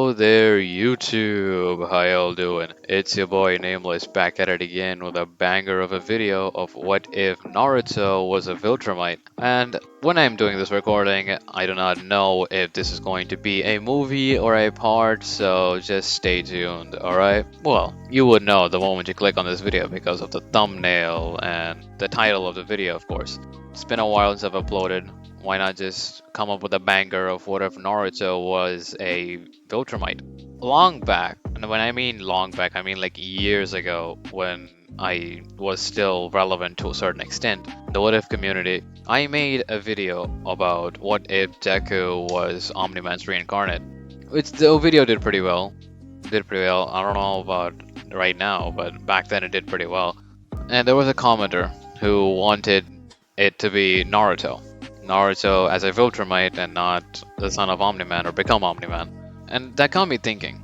Hello there, YouTube. How y'all doing? It's your boy Nameless back at it again with a banger of a video of what if Naruto was a Viltrumite. And when I'm doing this recording, I do not know if this is going to be a movie or a part, so just stay tuned, alright? Well, you would know the moment you click on this video because of the thumbnail and the title of the video, of course. It's been a while since I've uploaded. Why not just come up with a banger of what if Naruto was a Viltrumite? Long back, and when I mean long back, I mean like years ago when I was still relevant to a certain extent, the what if community, I made a video about what if Deku was Omni-Man's reincarnate. The video did pretty well. I don't know about right now, but back then it did pretty well. And there was a commenter who wanted it to be Naruto. Naruto as a Viltrumite and not the son of Omni-Man or become Omni-Man. And that got me thinking,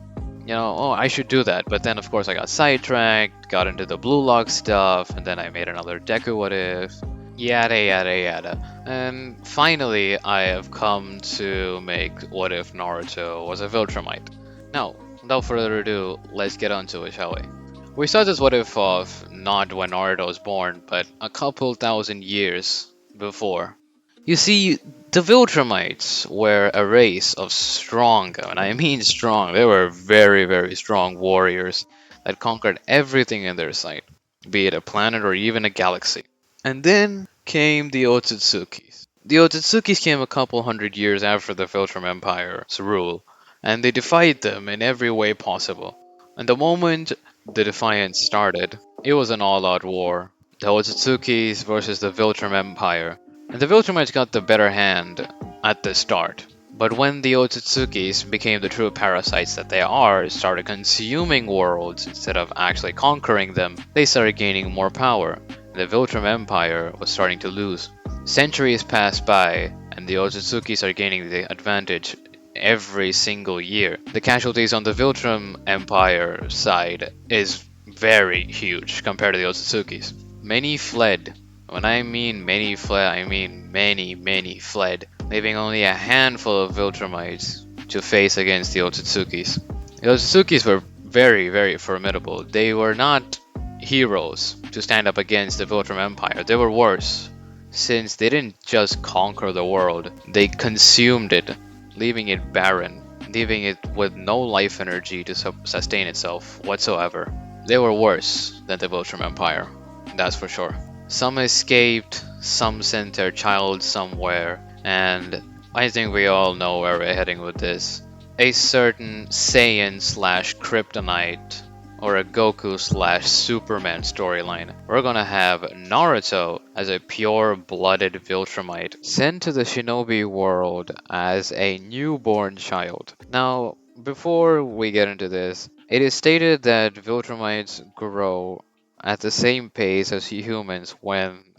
oh, I should do that. But then, of course, I got sidetracked, got into the Blue Lock stuff, and then I made another Deku What If, yada yada yada. And finally, I have come to make What If Naruto was a Viltrumite. Now, without further ado, let's get onto it, shall we? We start this What If off not when Naruto was born, but a couple thousand years before. You see, the Viltrumites were a race of strong, and I mean strong, they were very, very strong warriors that conquered everything in their sight, be it a planet or even a galaxy. And then came the Otsutsukis. The Otsutsukis came a couple hundred years after the Viltrum Empire's rule, and they defied them in every way possible. And the moment the defiance started, it was an all-out war. The Otsutsukis versus the Viltrum Empire. And the Viltrumites got the better hand at the start. But when the Otsutsukis became the true parasites that they are, started consuming worlds instead of actually conquering them, they started gaining more power. And the Viltrum Empire was starting to lose. Centuries passed by, and the Otsutsukis are gaining the advantage every single year. The casualties on the Viltrum Empire side is very huge compared to the Otsutsukis. Many fled. When I mean many fled, I mean many fled, leaving only a handful of Viltrumites to face against the Otsutsukis. The Otsutsukis were very formidable. They were not heroes to stand up against the Viltrum Empire. They were worse, since they didn't just conquer the world, they consumed it, leaving it barren, leaving it with no life energy to sustain itself whatsoever. They were worse than the Viltrum Empire, that's for sure. Some escaped, some sent their child somewhere, and I think we all know where we're heading with this. A certain Saiyan / Kryptonite or a Goku / Superman storyline. We're gonna have Naruto as a pure-blooded Viltrumite sent to the shinobi world as a newborn child. Now, before we get into this, it is stated that Viltrumites grow at the same pace as humans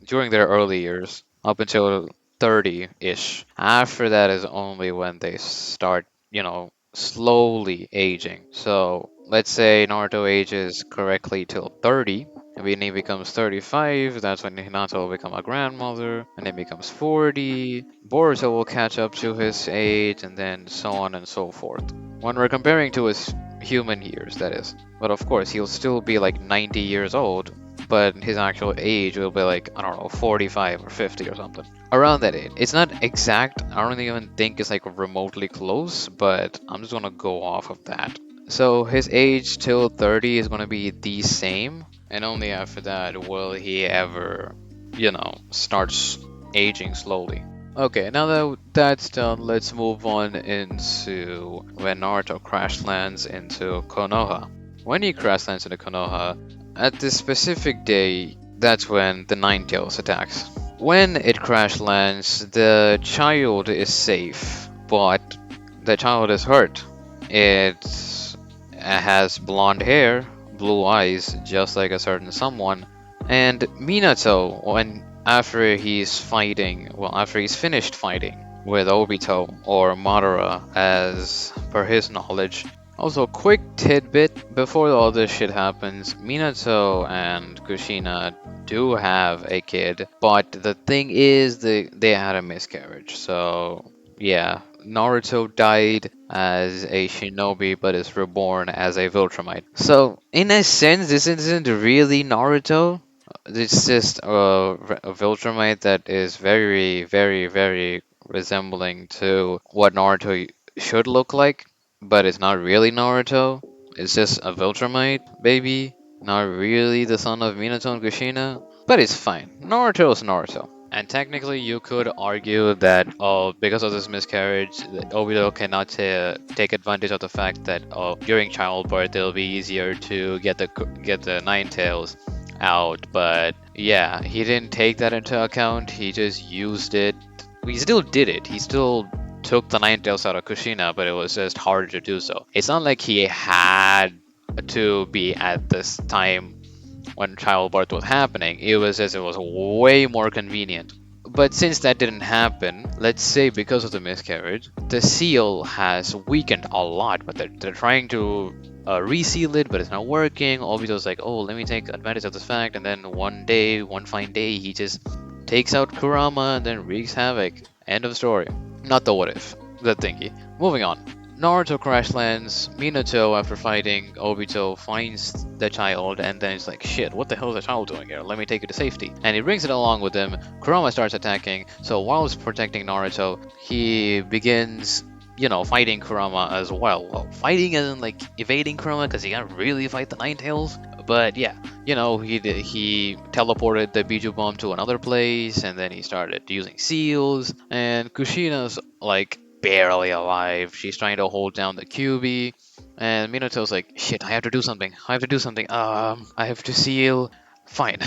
during their early years, up until 30-ish. After that is only when they start, slowly aging. So let's say Naruto ages correctly till 30. When he becomes 35, that's when Hinata will become a grandmother, and then becomes 40. Boruto will catch up to his age, and then so on and so forth. When we're comparing to his human years, that is. But of course, he'll still be like 90 years old, but his actual age will be like, I don't know, 45 or 50 or something. Around that age. It's not exact, I don't even think it's like remotely close, but I'm just gonna go off of that. So his age till 30 is gonna be the same, and only after that will he ever, starts aging slowly. Okay, now that that's done, let's move on into when Naruto crash lands into Konoha. When he crash lands into Konoha, at this specific day, that's when the Ninetales attacks. When it crash lands, the child is safe, but the child is hurt. It has blonde hair, blue eyes, just like a certain someone, and Minato, after he's finished fighting with Obito or Madara, as per his knowledge. Also, quick tidbit, before all this shit happens, Minato and Kushina do have a kid, but the thing is they had a miscarriage, so yeah, Naruto died as a shinobi but is reborn as a Viltrumite. So, in a sense, this isn't really Naruto. It's just a Viltrumite that is very, very, very resembling to what Naruto should look like, but it's not really Naruto. It's just a Viltrumite baby, not really the son of Minato and Kushina, but it's fine. Naruto is Naruto. And technically, you could argue that, because of this miscarriage, that Obito cannot take advantage of the fact that, during childbirth it'll be easier to get the Nine Tails out. But yeah, he didn't take that into account. He just used it. He still did it. He still took the Nine Tails out of Kushina, but it was just harder to do so. It's not like he had to be at this time when childbirth was happening. It was just it was way more convenient. But since that didn't happen, let's say because of the miscarriage, the seal has weakened a lot, but they're trying to reseal it, but it's not working. Obito's like, oh, let me take advantage of this fact, and then one fine day, he just takes out Kurama and then wreaks havoc. End of story. Not the what if, the thingy. Moving on. Naruto crash lands. Minato, after fighting Obito, finds the child and then he's like, shit, what the hell is the child doing here? Let me take it to safety. And he brings it along with him. Kurama starts attacking. So while he's protecting Naruto, he begins, fighting Kurama as well. Well, fighting as in like evading Kurama because he can't really fight the Nine Tails. But yeah, he teleported the Biju bomb to another place, and then he started using seals. And Kushina's like barely alive. She's trying to hold down the QB, and Minato's like, "Shit, I have to do something. I have to do something. I have to seal. Fine,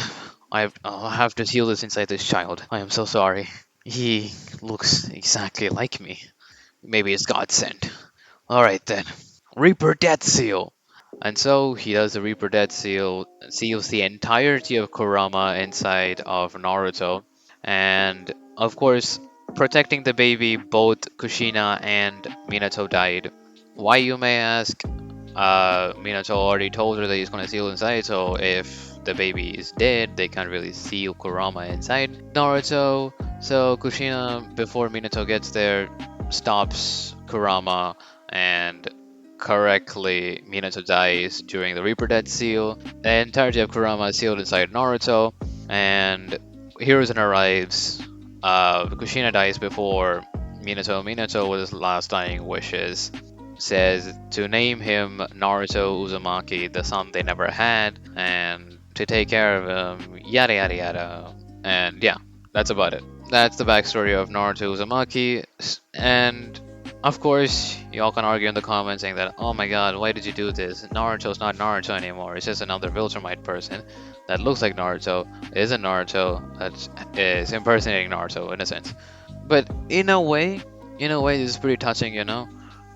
I'll have to seal this inside this child. I am so sorry. He looks exactly like me. Maybe it's God sent. All right then, Reaper Death Seal." And so he does the Reaper Death Seal, seals the entirety of Kurama inside of Naruto, and of course, protecting the baby, both Kushina and Minato died. Why, you may ask? Minato already told her that he's gonna seal inside, so if the baby is dead, they can't really seal Kurama inside Naruto. So Kushina, before Minato gets there, stops Kurama and correctly Minato dies during the Reaper Death Seal. The entirety of Kurama is sealed inside Naruto, and Hiruzen arrives. Kushina dies before Minato. Minato, with his last dying wishes, says to name him Naruto Uzumaki, the son they never had, and to take care of him, yada yada yada. And yeah, that's about it. That's the backstory of Naruto Uzumaki, and of course, y'all can argue in the comments saying that, oh my god, why did you do this? Naruto's not Naruto anymore, it's just another Viltrumite person that looks like Naruto, isn't Naruto, that is impersonating Naruto in a sense. But this is pretty touching.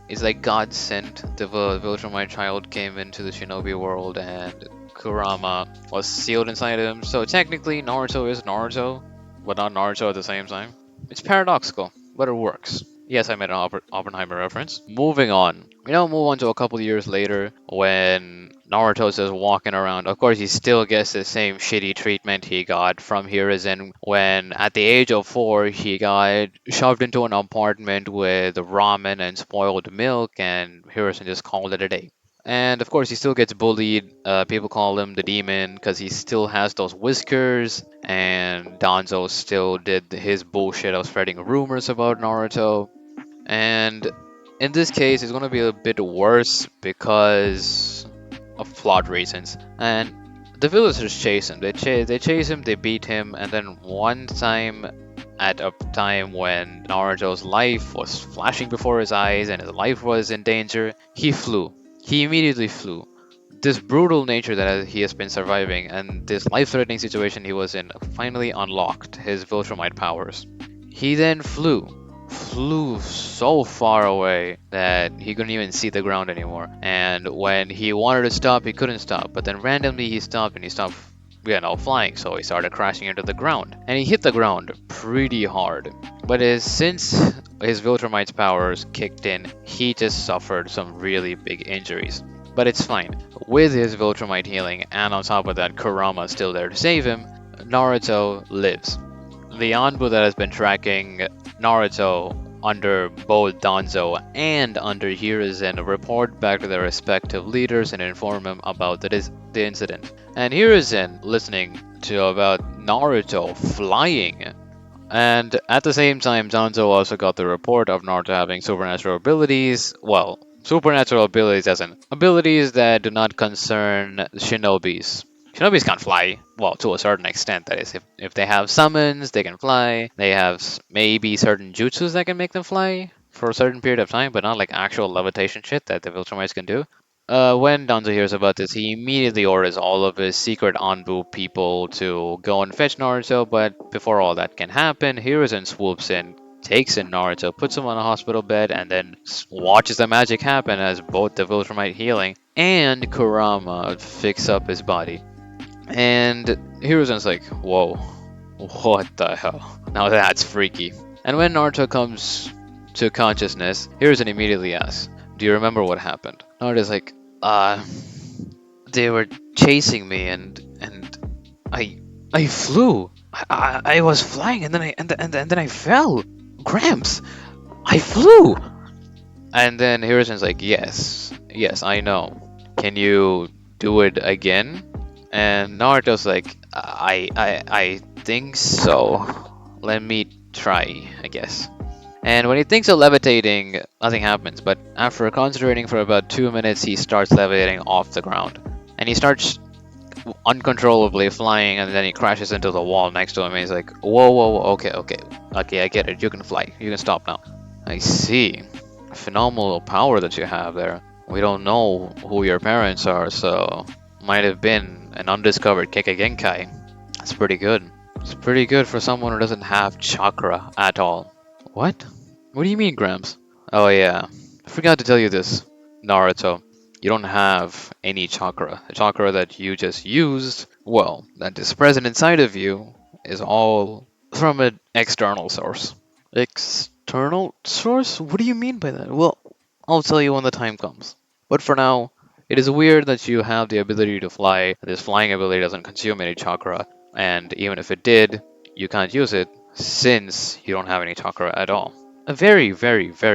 It's like God sent the Viltrumite child came into the shinobi world and Kurama was sealed inside him, so technically Naruto is Naruto, but not Naruto at the same time. It's paradoxical, but it works. Yes, I made an Oppenheimer reference. Moving on. Move on to a couple years later when Naruto's just walking around. Of course, he still gets the same shitty treatment he got from Hiruzen when, at the age of 4, he got shoved into an apartment with ramen and spoiled milk, and Hiruzen just called it a day. And of course, he still gets bullied. People call him the demon because he still has those whiskers. And Danzo still did his bullshit of spreading rumors about Naruto. And in this case, it's going to be a bit worse because of plot reasons. And the villagers chase him. They chase him, they beat him, and then one time, at a time when Naruto's life was flashing before his eyes and his life was in danger, he flew. He immediately flew. This brutal nature that he has been surviving and this life-threatening situation he was in finally unlocked his Viltrumite powers. He then flew so far away that he couldn't even see the ground anymore. And when he wanted to stop, he couldn't stop. But then randomly he stopped and he stopped flying, so he started crashing into the ground. And he hit the ground pretty hard. But since his Viltrumite's powers kicked in, he just suffered some really big injuries. But it's fine. With his Viltrumite healing, and on top of that, Kurama still there to save him, Naruto lives. The Anbu that has been tracking Naruto under both Danzo and under Hiruzen report back to their respective leaders and inform them about the incident. And Hiruzen listening to about Naruto flying. And at the same time, Danzo also got the report of Naruto having supernatural abilities. Well, supernatural abilities as in abilities that do not concern shinobis. Shinobis can't fly. Well, to a certain extent, that is. If they have summons, they can fly. They have maybe certain jutsus that can make them fly for a certain period of time, but not like actual levitation shit that the Viltrumites can do. When Danzo hears about this, he immediately orders all of his secret Anbu people to go and fetch Naruto, but before all that can happen, Hiruzen swoops in, takes in Naruto, puts him on a hospital bed, and then watches the magic happen as both the Viltrumite healing and Kurama fix up his body. And Hiruzen's like, whoa, what the hell? Now that's freaky. And when Naruto comes to consciousness, Hiruzen immediately asks, do you remember what happened? Naruto's like, uh, they were chasing me and I flew. I was flying and then I fell. Gramps, I flew. And then Hiruzen's like, yes, I know. Can you do it again? And Naruto's like, I think so. Let me try, I guess. And when he thinks of levitating, nothing happens. But after concentrating for about 2 minutes, he starts levitating off the ground. And he starts uncontrollably flying, and then he crashes into the wall next to him. And he's like, whoa, okay, I get it. You can fly. You can stop now. I see. Phenomenal power that you have there. We don't know who your parents are, so might have been an undiscovered Kekkei. That's pretty good. It's pretty good for someone who doesn't have chakra at all. What? What do you mean, Gramps? Oh yeah, I forgot to tell you this, Naruto. You don't have any chakra. The chakra that you just used, well, that is present inside of you, is all from an external source. External source? What do you mean by that? Well, I'll tell you when the time comes. But for now, it is weird that you have the ability to fly. This flying ability doesn't consume any chakra, and even if it did, you can't use it since you don't have any chakra at all. A very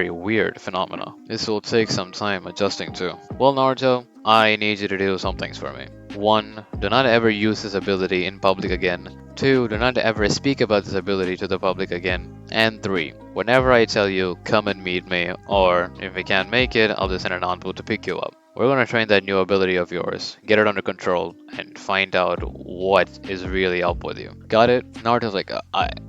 weird phenomena. This will take some time adjusting to. Well, Naruto, I need you to do some things for me. 1. Do not ever use this ability in public again. 2. Do not ever speak about this ability to the public again. And 3. Whenever I tell you, come and meet me, or if we can't make it, I'll just send an envoy to pick you up. We're gonna train that new ability of yours, get it under control, and find out what is really up with you. Got it? Naruto's like,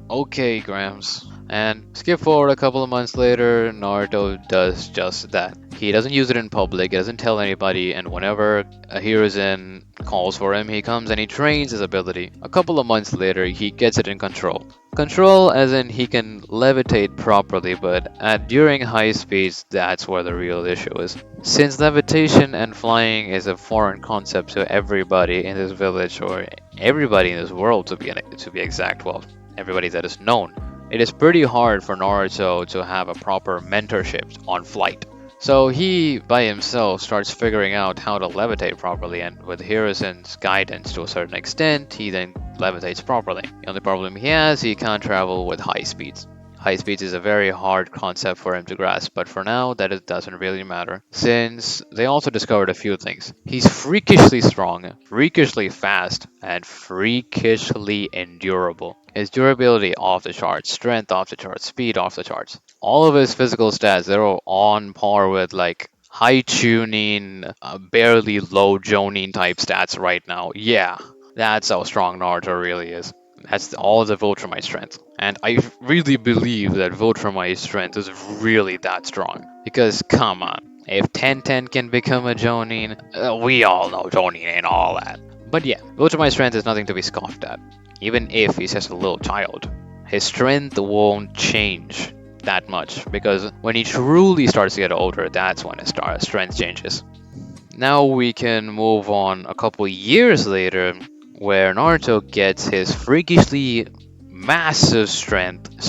okay, Grams. And skip forward a couple of months later, Naruto does just that. He doesn't use it in public, he doesn't tell anybody, and whenever a Hiruzen calls for him, he comes and he trains his ability. A couple of months later, he gets it in control. Control as in he can levitate properly, but during high speeds, that's where the real issue is. Since levitation and flying is a foreign concept to everybody in this village, or everybody in this world to be exact, well, everybody that is known, it is pretty hard for Naruto to have a proper mentorship on flight. So he, by himself, starts figuring out how to levitate properly, and with Hiruzen's guidance to a certain extent, he then levitates properly. The only problem he has, he can't travel with high speeds. High speeds is a very hard concept for him to grasp, but for now, it doesn't really matter, since they also discovered a few things. He's freakishly strong, freakishly fast, and freakishly endurable. His durability off the charts, strength off the charts, speed off the charts. All of his physical stats, they're all on par with like high tuning, barely low jonin type stats right now. Yeah, that's how strong Naruto really is. That's all the Viltrumite strength. And I really believe that Viltrumite strength is really that strong. Because, come on, if 1010 can become a Jonin, we all know Jonin and all that. But yeah, Viltrumite strength is nothing to be scoffed at. Even if he's just a little child, his strength won't change that much. Because when he truly starts to get older, that's when his strength changes. Now we can move on a couple years later, where Naruto gets his freakishly massive strength,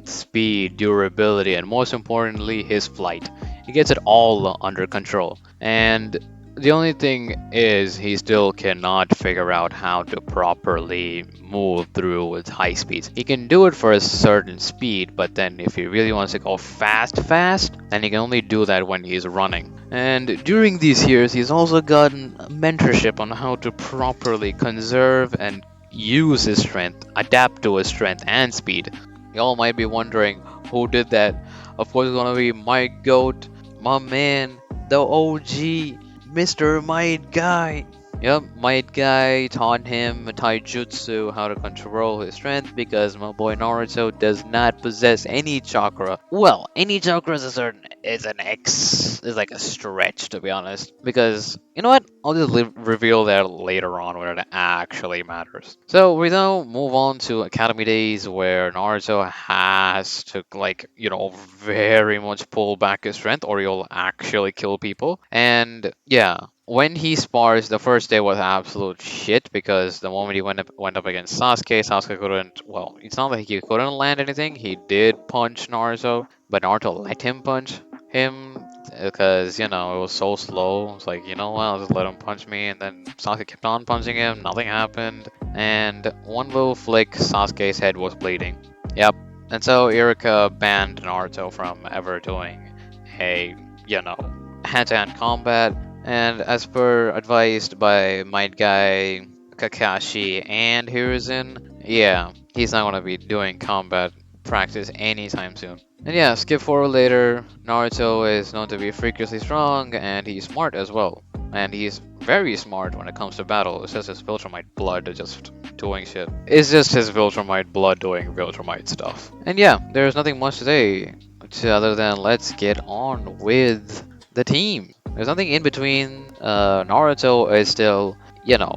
speed, durability, and most importantly, his flight. He gets it all under control. And The only thing is he still cannot figure out how to properly move through with high speeds. He can do it for a certain speed, but then if he really wants to go fast, then he can only do that when he's running. And during these years, he's also gotten mentorship on how to properly conserve and use his strength, adapt to his strength and speed. Y'all might be wondering who did that. Of course, it's gonna be my goat, my man, the OG, Mr. Might Guy. Yep, Might Guy taught him taijutsu, how to control his strength, because my boy Naruto does not possess any chakra. Well, any chakra is a certain is an is like a stretch, to be honest. Because you know what? I'll just reveal that later on when it actually matters. So we now move on to Academy Days, where Naruto has to very much pull back his strength, or he'll actually kill people. And yeah, when he spars, the first day was absolute shit because the moment he went up against Sasuke, Sasuke couldn't. Well, it's not like he couldn't land anything. He did punch Naruto, but Naruto let him punch him because it was so slow. It's like, you know what, I'll just let him punch me, and then Sasuke kept on punching him. Nothing happened, and one little flick, Sasuke's head was bleeding. Yep. And so Irika banned Naruto from ever doing a hand-to-hand combat, and as per advised by Might Guy, Kakashi, and Hiruzen, yeah, he's not gonna be doing combat practice anytime soon. And yeah, skip forward later, Naruto is known to be freakishly strong, and he's smart as well. And he's very smart when it comes to battle. It's just his Viltrumite blood just doing shit. It's just his Viltrumite blood doing Viltrumite stuff. And yeah, there's nothing much to say other than let's get on with the team. There's nothing in between. Naruto is still,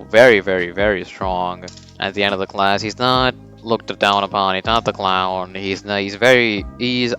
very, very, very strong at the end of the class. He's not looked down upon. He's not the clown. He's not. I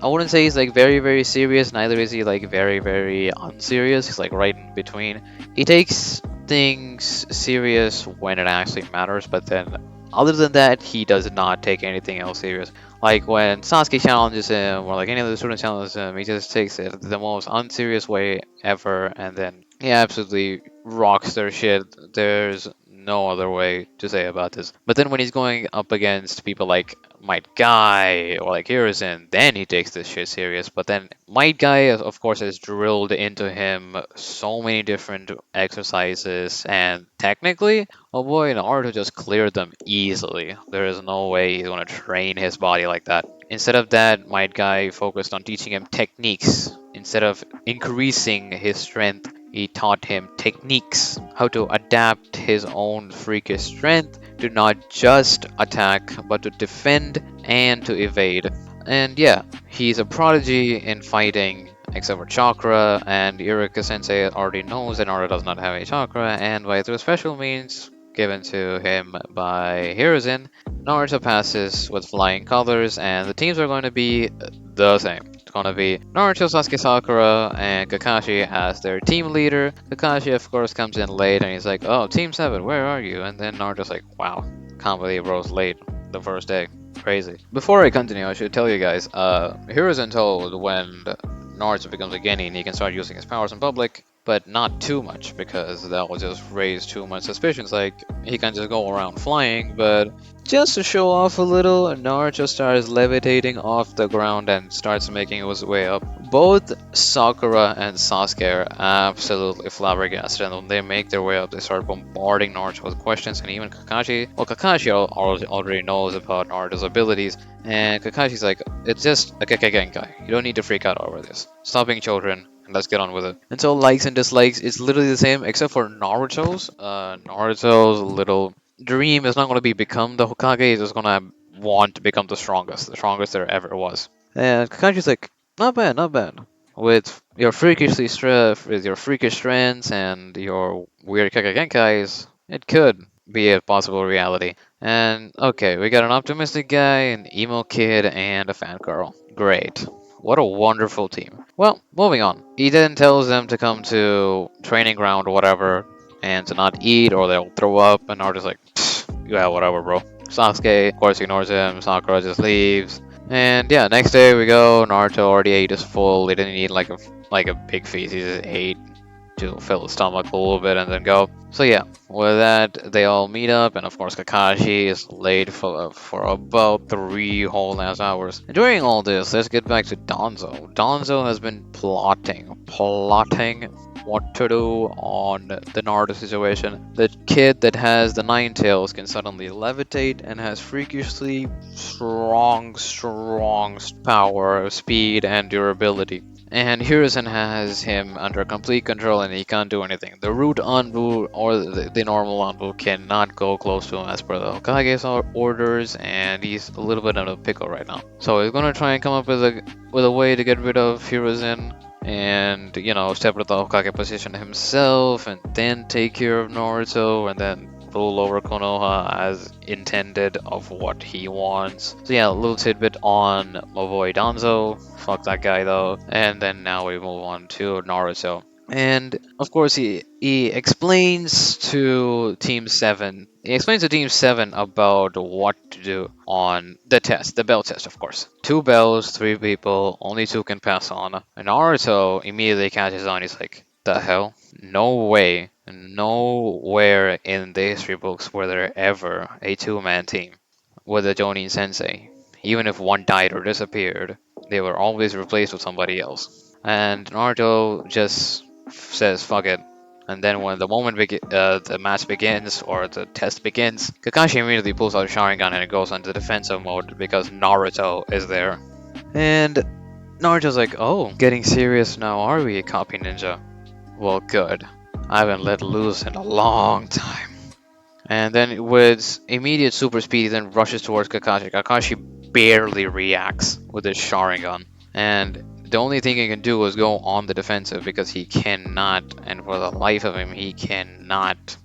wouldn't say he's like very, very serious. Neither is he like very, very unserious. He's like right in between. He takes things serious when it actually matters, but then other than that, he does not take anything else serious. Like when Sasuke challenges him, or like any other student challenges him, he just takes it the most unserious way ever, and then he absolutely rocks their shit. There's no other way to say about this. But then when he's going up against people like Might Guy or like Hiruzen, then he takes this shit serious. But then Might Guy, of course, has drilled into him so many different exercises, and technically, oh boy, Naruto just cleared them easily. There is no way he's going to train his body like that. Instead of that, Might Guy focused on teaching him techniques. Instead of increasing his strength, he taught him techniques, how to adapt his own freakish strength to not just attack, but to defend and to evade. And yeah, he's a prodigy in fighting, except for chakra, and Irika Sensei already knows that Naruto does not have any chakra, and by through special means given to him by Hiruzen, Naruto passes with flying colors, and the teams are going to be the same. It's going to be Naruto, Sasuke, Sakura, and Kakashi as their team leader. Kakashi, of course, comes in late, and he's like, "Oh, Team 7, where are you?" And then Naruto's like, "Wow, can't believe bro's late the first day. Crazy." Before I continue, I should tell you guys, Hiruzen told when Naruto becomes a Genin, he can start using his powers in public, but not too much, because that will just raise too much suspicions. Like, he can just go around flying, but just to show off a little, Naruto starts levitating off the ground and starts making his way up. Both Sakura and Sasuke are absolutely flabbergasted, and when they make their way up, they start bombarding Naruto with questions, and even Kakashi. Well, Kakashi already knows about Naruto's abilities, and Kakashi's like, "It's just a Genkai. You don't need to freak out over this. Stop being children, and let's get on with it." And so likes and dislikes, it's literally the same, except for Naruto's. Naruto's little dream is not going to be become the Hokage. He's just going to want to become the strongest there ever was. And Kakashi's like, not bad, not bad. With your freakish strengths and your weird Kakagenkais, it could be a possible reality. And okay, we got an optimistic guy, an emo kid, and a fangirl. Great. What a wonderful team. Well, moving on. He then tells them to come to training ground or whatever, and to not eat or they'll throw up, and Naruto's like, yeah, whatever, bro. Sasuke, of course, ignores him. Sakura just leaves. And yeah, next day we go. Naruto already ate his full. He didn't eat like a big feast. He just ate to fill his stomach a little bit and then go. So yeah, with that, they all meet up, and of course Kakashi is late for about 3 whole ass hours. And during all this, let's get back to Danzo. Danzo has been plotting what to do on the Naruto situation. The kid that has the nine tails can suddenly levitate and has freakishly strong power, speed, and durability. And Hiruzen has him under complete control and he can't do anything. The root Anbu or the normal Anbu cannot go close to him as per the Hokage's orders, and he's a little bit in a pickle right now. So he's gonna try and come up with a way to get rid of Hiruzen and, step into the Hokage position himself and then take care of Naruto and then rule over Konoha as intended of what he wants. So yeah, a little tidbit on my boy Danzo. Fuck that guy though. And then now we move on to Naruto. And of course he explains to Team 7. He explains to Team 7 about what to do on the test, the bell test of course. 2 bells, 3 people, only 2 can pass on. And Naruto immediately catches on, he's like, the hell? No way, nowhere in the history books were there ever a 2-man team with a Jonin sensei. Even if one died or disappeared, they were always replaced with somebody else. And Naruto just says, fuck it. And then when the match begins, or the test begins, Kakashi immediately pulls out a Sharingan and it goes into defensive mode because Naruto is there. And Naruto's like, oh, getting serious now, are we, Copy Ninja? Well, good. I haven't let loose in a long time. And then with immediate super speed, he then rushes towards Kakashi. Kakashi barely reacts with his Sharingan. And the only thing he can do is go on the defensive because he cannot, and for the life of him, he cannot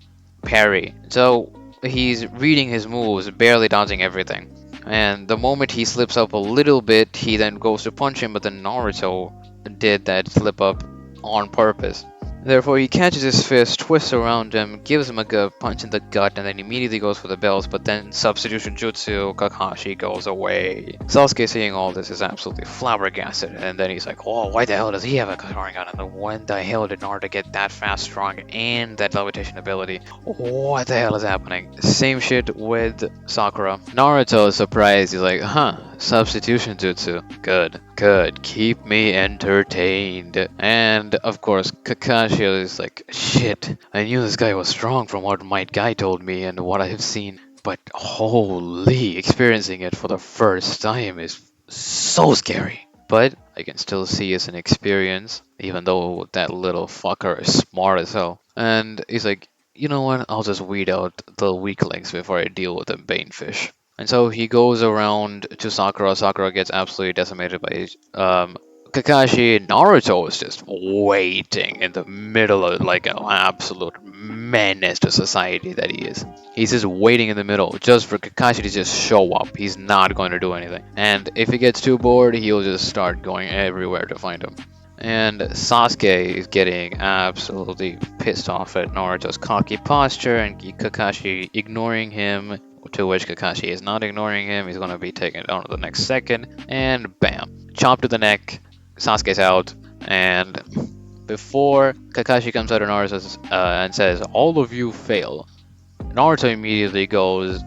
parry. So he's reading his moves, barely dodging everything. And the moment he slips up a little bit, he then goes to punch him, but then Naruto did that slip up on purpose. Therefore, he catches his fist, twists around him, gives him a good punch in the gut, and then immediately goes for the bells, but then substitution jutsu, Kakashi goes away. Sasuke seeing all this is absolutely flabbergasted, and then he's like, oh, why the hell does he have a Sharingan? And when the hell did Naruto get that fast, strong, and that levitation ability? What the hell is happening? Same shit with Sakura. Naruto is surprised, he's like, huh, substitution jutsu. Good, keep me entertained. And of course, Kakashi is like, shit, I knew this guy was strong from what my guy told me and what I have seen, but holy, experiencing it for the first time is so scary. But I can still see it's an experience, even though that little fucker is smart as hell. And he's like, you know what, I'll just weed out the weaklings before I deal with the banefish. And so he goes around to Sakura. Sakura gets absolutely decimated by Kakashi. Naruto is just waiting in the middle of like an absolute menace to society that he is. He's just waiting in the middle just for Kakashi to just show up. He's not going to do anything. And if he gets too bored, he'll just start going everywhere to find him. And Sasuke is getting absolutely pissed off at Naruto's cocky posture and Kakashi ignoring him, to which Kakashi is not ignoring him. He's going to be taken down to the next second, and bam, chop to the neck, Sasuke's out, and before Kakashi comes out of Naruto and says, all of you fail, Naruto immediately goes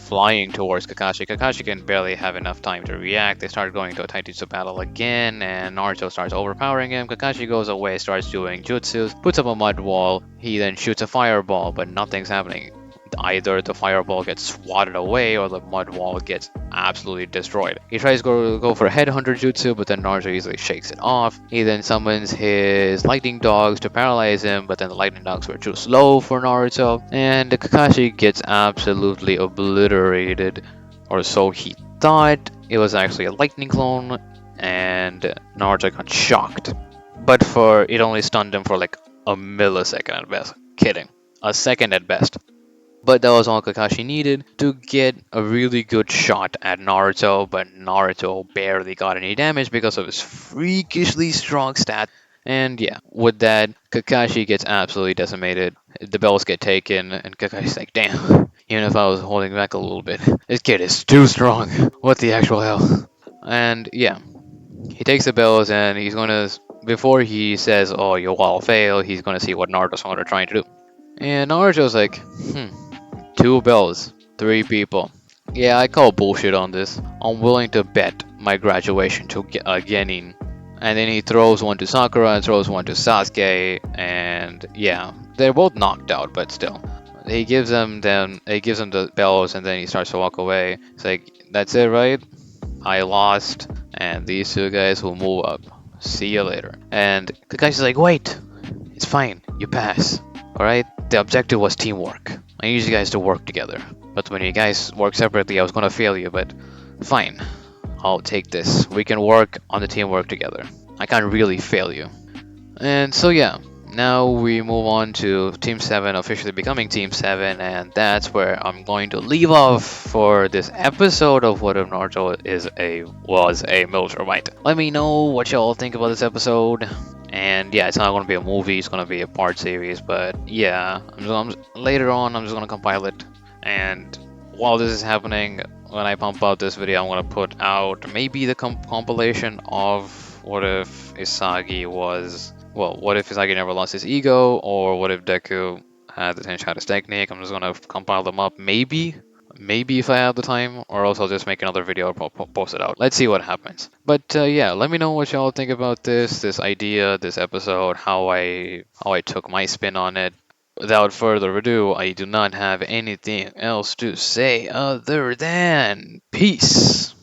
flying towards Kakashi. Kakashi can barely have enough time to react. They start going to a taijutsu battle again, and Naruto starts overpowering him. Kakashi goes away, starts doing jutsus, puts up a mud wall. He then shoots a fireball, but nothing's happening. Either the fireball gets swatted away or the mud wall gets absolutely destroyed. He tries to go for a headhunter jutsu, but then Naruto easily shakes it off. He then summons his lightning dogs to paralyze him, but then the lightning dogs were too slow for Naruto, and Kakashi gets absolutely obliterated, or so he thought. It was actually a lightning clone, and Naruto got shocked. But it only stunned him for like a millisecond at best. Kidding. A second at best. But that was all Kakashi needed to get a really good shot at Naruto, but Naruto barely got any damage because of his freakishly strong stats. And yeah, with that, Kakashi gets absolutely decimated. The bells get taken, and Kakashi's like, damn, even if I was holding back a little bit, this kid is too strong. What the actual hell? And yeah, he takes the bells and he's gonna before he says, "Oh, you all fail," he's gonna see what Naruto's are trying to do. And Naruto's like, two bells, three people. Yeah, I call bullshit on this. I'm willing to bet my graduation to Genin. And then he throws one to Sakura and throws one to Sasuke, and yeah, they're both knocked out, but still. He gives them the bells, and then he starts to walk away. It's like, that's it, right? I lost, and these two guys will move up. See you later. And the guy's like, wait, it's fine, you pass. Alright? The objective was teamwork. I need you guys to work together. But when you guys work separately, I was gonna fail you, but fine. I'll take this. We can work on the teamwork together. I can't really fail you. And so yeah, now we move on to Team 7 officially becoming Team 7, and that's where I'm going to leave off for this episode of What If Naruto was a Viltrumite. Let me know what y'all think about this episode. And yeah, it's not going to be a movie, it's going to be a part series, but yeah, later on I'm just going to compile it. And while this is happening, when I pump out this video, I'm going to put out maybe the compilation of what if Isagi was. Well, what if Isagi never lost his ego, or what if Deku had the Ten Shadows technique? I'm just gonna compile them up, maybe if I have the time, or else I'll just make another video or post it out. Let's see what happens. But yeah, let me know what y'all think about this idea, this episode, how I took my spin on it. Without further ado, I do not have anything else to say other than peace.